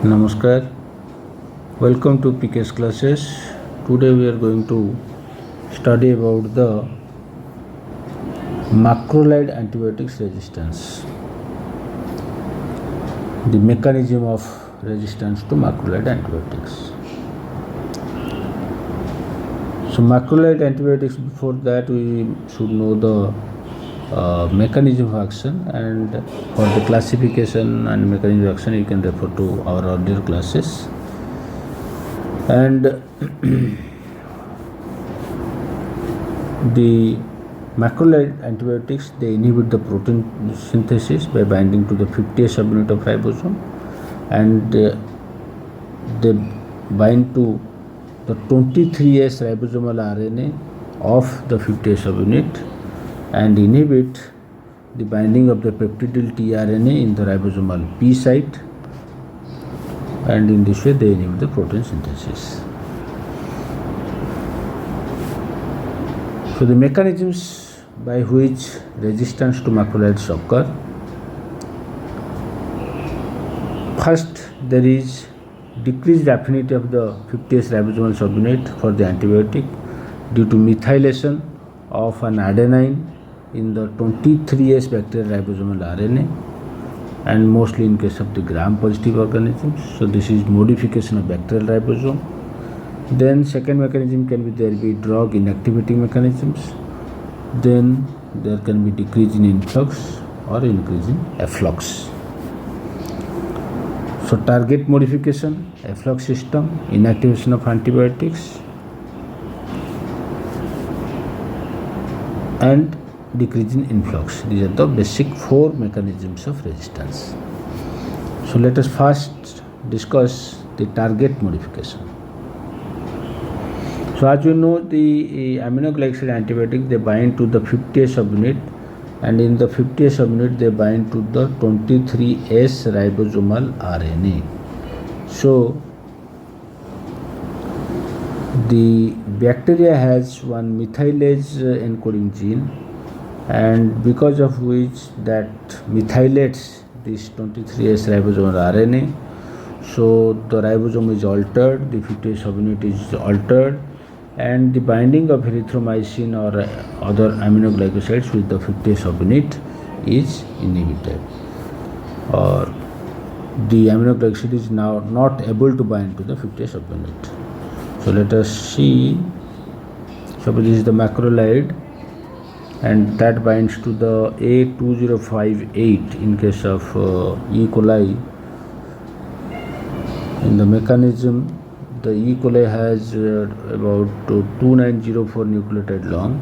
Namaskar, welcome to PK's classes. Today we are going to study about the macrolide antibiotics resistance, the mechanism of resistance to macrolide antibiotics. So macrolide antibiotics, before that we should know the mechanism of action, and for the classification and mechanism of action you can refer to our earlier classes. And the macrolide antibiotics, they inhibit the protein synthesis by binding to the 50S subunit of ribosome, and they bind to the 23S ribosomal RNA of the 50S subunit and inhibit the binding of the peptidyl tRNA in the ribosomal P site, and in this way they inhibit the protein synthesis. So the mechanisms by which resistance to macrolides occur: first, there is decreased affinity of the 50S ribosomal subunit for the antibiotic due to methylation of an adenine in the 23S bacterial ribosomal RNA, and mostly in case of the gram-positive organisms. So this is modification of bacterial ribosome. Then second mechanism can be there be drug inactivating mechanisms. Then there can be decrease in influx or increase in efflux. So target modification, efflux system, inactivation of antibiotics, and decrease in influx. These are the basic four mechanisms of resistance. So let us first discuss the target modification. So as you know, the aminoglycoside antibiotic, they bind to the 50S subunit, and in the 50S subunit they bind to the 23S ribosomal RNA. So the bacteria has one methylase encoding gene, and because of which that methylates this 23S ribosomal RNA, so the ribosome is altered, the 50S subunit is altered, and the binding of erythromycin or other aminoglycosides with the 50S subunit is inhibited, or the aminoglycoside is now not able to bind to the 50S subunit. So let us see. Suppose this is the macrolide, and that binds to the A2058 in case of E. coli. In the mechanism, the E. coli has about 2904 nucleotide long,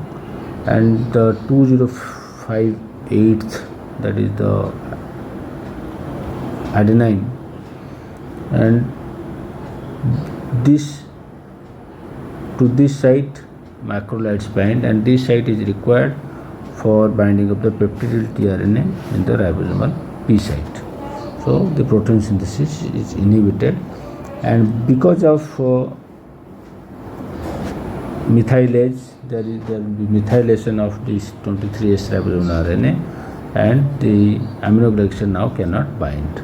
and the 2058, that is the adenine, and this to this site macrolides bind, and this site is required for binding of the peptidyl tRNA in the ribosomal P site. So the protein synthesis is inhibited, and because of methylase, there will be methylation of this 23S ribosomal RNA, and the aminoglycoside now cannot bind.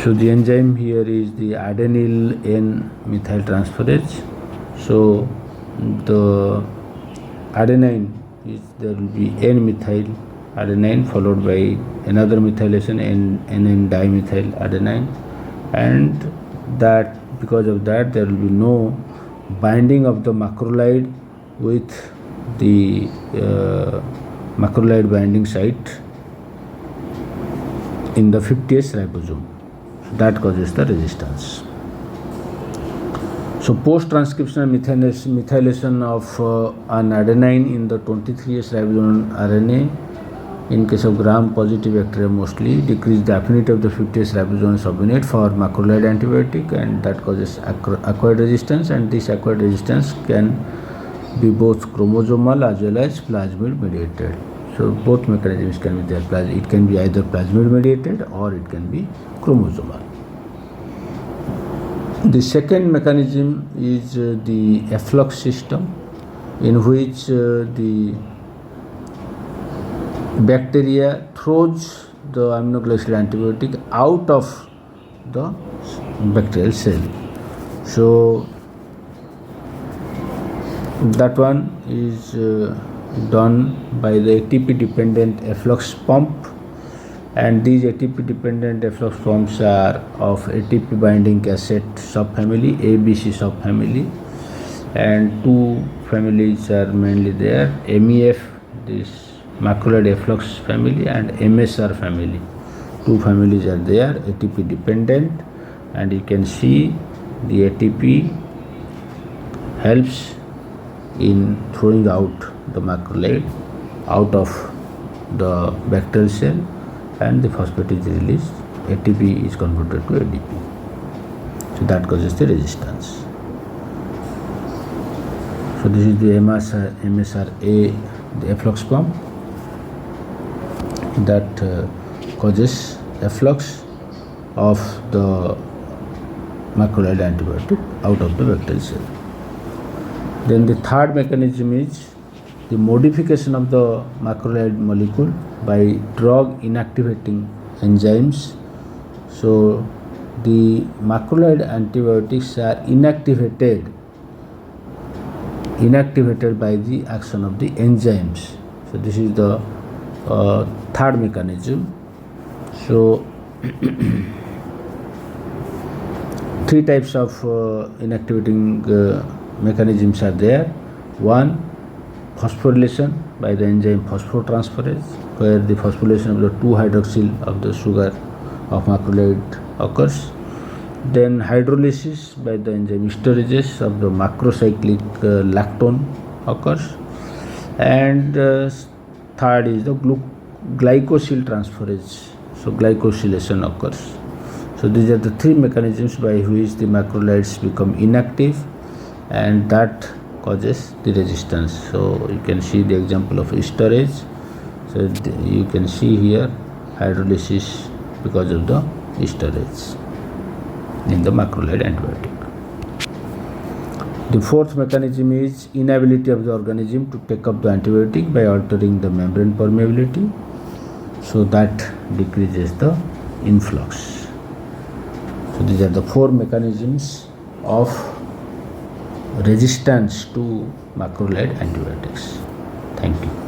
So the enzyme here is the adenyl N-methyltransferase. So the adenine is, there will be N-methyl adenine followed by another methylation NN dimethyl adenine, and that because of that there will be no binding of the macrolide with the macrolide binding site in the 50S ribosome. That causes the resistance. So post-transcriptional methylation of an adenine in the 23S ribosomal RNA in case of gram-positive bacteria mostly decrease the affinity of the 50S ribosomal subunit for macrolide antibiotic, and that causes acquired resistance, and this acquired resistance can be both chromosomal as well as plasmid mediated. So both mechanisms can be there. It can be either plasmid mediated or it can be chromosomal. The second mechanism is the efflux system, in which the bacteria throws the aminoglyceride antibiotic out of the bacterial cell. So that one is done by the ATP dependent efflux pump, and these ATP dependent efflux pumps are of ATP binding cassette subfamily, ABC subfamily, and two families are mainly there: MEF, this macrolide efflux family, and MSR family. Two families are there, ATP dependent, and you can see the ATP helps in throwing out the macrolide out of the bacterial cell, and the phosphate is released. ATP is converted to ADP. So that causes the resistance. So this is the MSRA, the efflux pump that causes efflux of the macrolide antibiotic out of the bacterial cell. Then the third mechanism is the modification of the macrolide molecule by drug inactivating enzymes. So the macrolide antibiotics are inactivated by the action of the enzymes. So this is the third mechanism. So three types of inactivating mechanisms are there. One, phosphorylation by the enzyme phosphotransferase, where the phosphorylation of the 2-hydroxyl of the sugar of macrolide occurs. Then hydrolysis by the enzyme esterases of the macrocyclic lactone occurs. And third is the glycosyl transferase. So glycosylation occurs. So these are the three mechanisms by which the macrolides become inactive, and that causes the resistance. So you can see the example of esterase. So you can see here hydrolysis because of the esterase in the macrolide antibiotic. The fourth mechanism is inability of the organism to take up the antibiotic by altering the membrane permeability. So that decreases the influx. So these are the four mechanisms of resistance to macrolide antibiotics. Thank you.